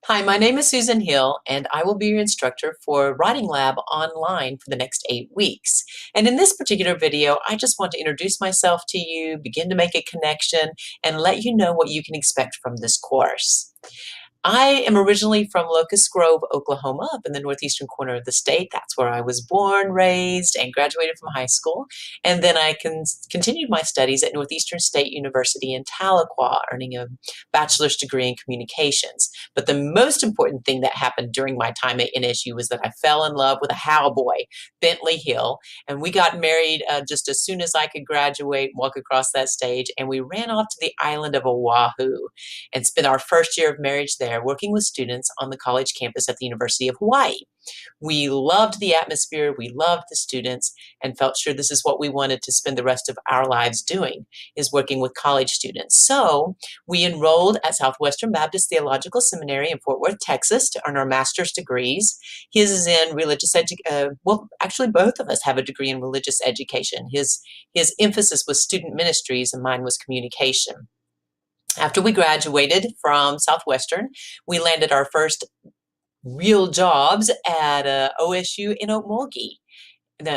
Hi, my name is Susan Hill, and I will be your instructor for Writing Lab online for the next 8 weeks. And in this particular video, I just want to introduce myself to you, begin to make a connection, and let you know what you can expect from this course. I am originally from Locust Grove, Oklahoma, up in the northeastern corner of the state. That's where I was born, raised, and graduated from high school. And then I continued my studies at Northeastern State University in Tahlequah, earning a bachelor's degree in communications. But the most important thing that happened during my time at NSU was that I fell in love with a cowboy, Bentley Hill, and we got married just as soon as I could graduate, walk across that stage, and we ran off to the island of Oahu and spent our first year of marriage there working with students on the college campus at the University of Hawaii. We loved the atmosphere, we loved the students, and felt sure this is what we wanted to spend the rest of our lives doing, is working with college students. So we enrolled at Southwestern Baptist Theological Seminary in Fort Worth, Texas to earn our master's degrees. His is in religious education. Well, actually both of us have a degree in religious education. His emphasis was student ministries and mine was communication. After we graduated from Southwestern, we landed our first real jobs at OSU in Okmulgee.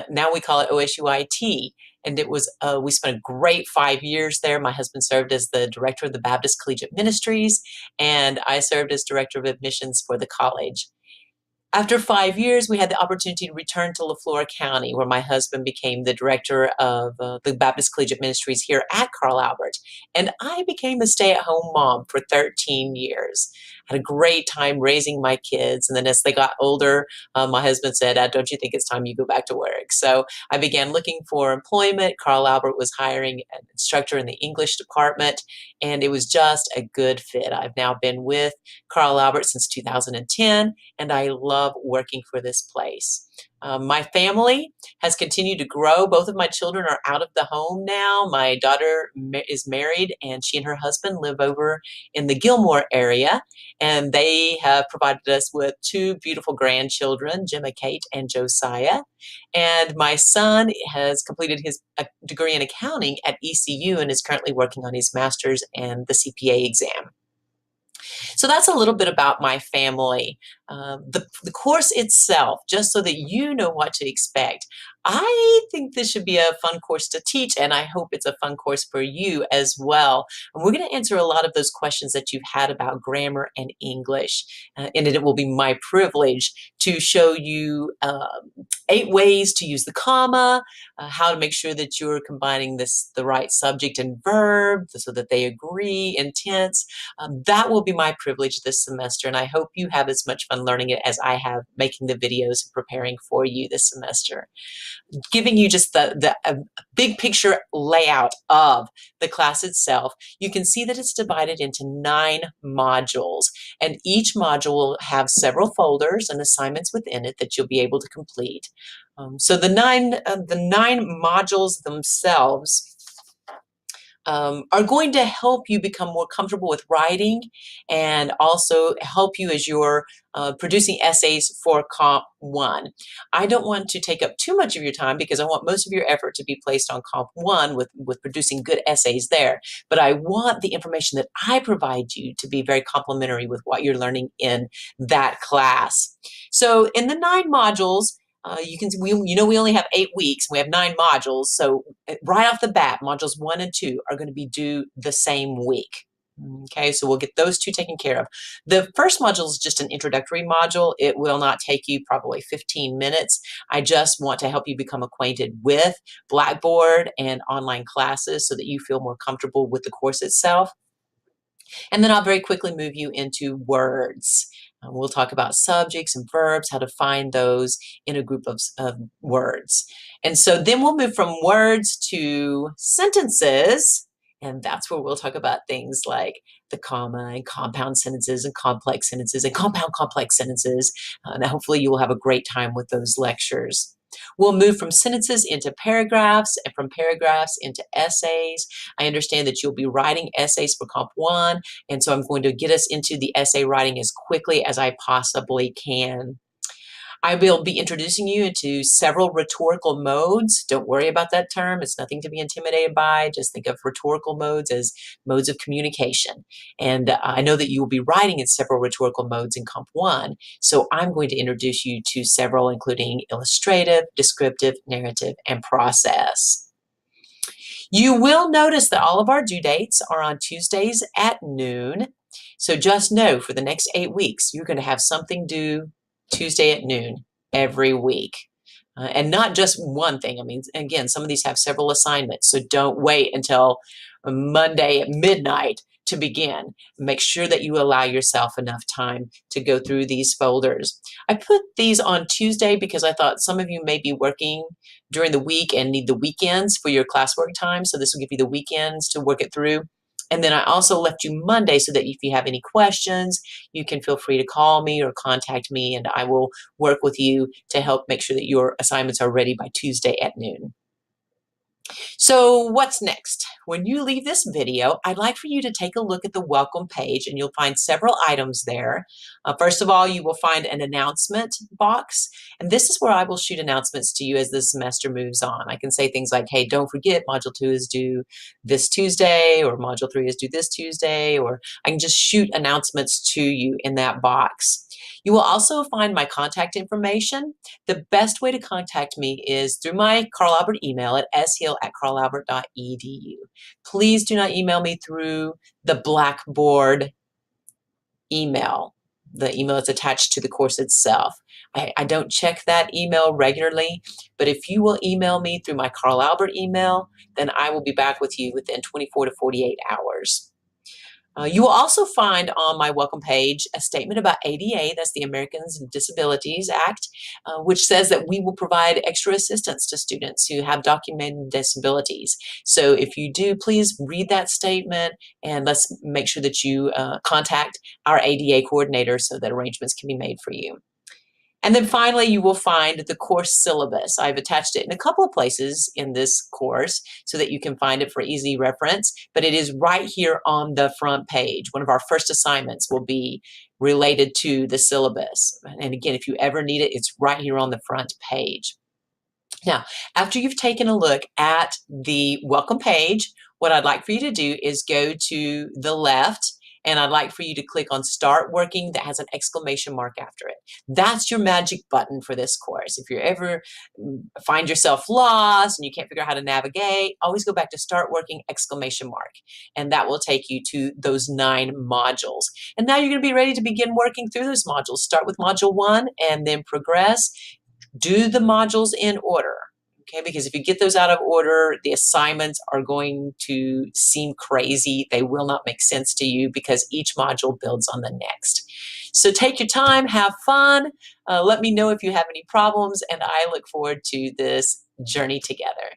Now we call it OSU IT. And it was, we spent a great 5 years there. My husband served as the director of the Baptist Collegiate Ministries, and I served as director of admissions for the college. After 5 years, we had the opportunity to return to Leflore County, where my husband became the director of the Baptist Collegiate Ministries here at Carl Albert. And I became a stay-at-home mom for 13 years. I had a great time raising my kids. And then as they got older, my husband said, don't you think it's time you go back to work? So I began looking for employment. Carl Albert was hiring an instructor in the English department, and it was just a good fit. I've now been with Carl Albert since 2010, and I love working for this place. My family has continued to grow. Both of my children are out of the home now. My daughter is married, and she and her husband live over in the Gilmore area, and they have provided us with two beautiful grandchildren, Gemma Kate and Josiah. And my son has completed his degree in accounting at ECU and is currently working on his master's and the CPA exam. So that's a little bit about my family. The course itself, just so that you know what to expect. I think this should be a fun course to teach, and I hope it's a fun course for you as well. And we're going to answer a lot of those questions that you've had about grammar and English. And it will be my privilege to show you 8 ways to use the comma, how to make sure that you're combining the right subject and verb so that they agree in tense. That will be my privilege this semester, and I hope you have as much fun learning it as I have making the videos and preparing for you this semester. Giving you just the big picture layout of the class itself, you can see that it's divided into 9 modules, and each module will have several folders and assignments within it that you'll be able to complete. So the nine modules themselves are going to help you become more comfortable with writing and also help you as you're producing essays for Comp 1. I don't want to take up too much of your time because I want most of your effort to be placed on Comp 1 with producing good essays there. But I want the information that I provide you to be very complementary with what you're learning in that class. So in the 9 modules, you can we only have 8 weeks. We have 9 modules, so right off the bat, modules 1 and 2 are going to be due the same week. Okay, so we'll get those 2 taken care of. The first module is just an introductory module. It will not take you probably 15 minutes. I just want to help you become acquainted with Blackboard and online classes so that you feel more comfortable with the course itself. And then I'll very quickly move you into words. We'll talk about subjects and verbs, how to find those in a group of words. And so then we'll move from words to sentences, and that's where we'll talk about things like the comma and compound sentences and complex sentences and compound complex sentences. And hopefully you will have a great time with those lectures. We'll move from sentences into paragraphs and from paragraphs into essays. I understand that you'll be writing essays for Comp 1, and so I'm going to get us into the essay writing as quickly as I possibly can. I will be introducing you into several rhetorical modes. Don't worry about that term. It's nothing to be intimidated by. Just think of rhetorical modes as modes of communication. And I know that you will be writing in several rhetorical modes in Comp 1, so I'm going to introduce you to several, including illustrative, descriptive, narrative, and process. You will notice that all of our due dates are on Tuesdays at noon. So just know for the next 8 weeks, you're going to have something due Tuesday at noon every week. And not just one thing. I mean, again, some of these have several assignments, so don't wait until Monday at midnight to begin. Make sure that you allow yourself enough time to go through these folders. I put these on Tuesday because I thought some of you may be working during the week and need the weekends for your classwork time, so this will give you the weekends to work it through. And then I also left you Monday so that if you have any questions, you can feel free to call me or contact me, and I will work with you to help make sure that your assignments are ready by Tuesday at noon. So what's next? When you leave this video, I'd like for you to take a look at the welcome page, and you'll find several items there. First of all, you will find an announcement box, and this is where I will shoot announcements to you as the semester moves on. I can say things like, hey, don't forget Module 2 is due this Tuesday, or Module 3 is due this Tuesday, or I can just shoot announcements to you in that box. You will also find my contact information. The best way to contact me is through my Carl Albert email at shill@carlalbert.edu. Please do not email me through the Blackboard email, the email that's attached to the course itself. I don't check that email regularly, but if you will email me through my Carl Albert email, then I will be back with you within 24 to 48 hours. You will also find on my welcome page a statement about ADA, that's the Americans with Disabilities Act, which says that we will provide extra assistance to students who have documented disabilities. So if you do, please read that statement, and let's make sure that you contact our ADA coordinator so that arrangements can be made for you. And then finally, you will find the course syllabus. I've attached it in a couple of places in this course so that you can find it for easy reference, but it is right here on the front page. One of our first assignments will be related to the syllabus. And again, if you ever need it, it's right here on the front page. Now, after you've taken a look at the welcome page, what I'd like for you to do is go to the left, and I'd like for you to click on Start Working that has an exclamation mark after it. That's your magic button for this course. If you ever find yourself lost and you can't figure out how to navigate, always go back to Start Working exclamation mark, and that will take you to those 9 modules. And now you're going to be ready to begin working through those modules. Start with Module 1 and then progress. Do the modules in order. Okay, because if you get those out of order, the assignments are going to seem crazy. They will not make sense to you because each module builds on the next. So take your time, have fun. Let me know if you have any problems, and I look forward to this journey together.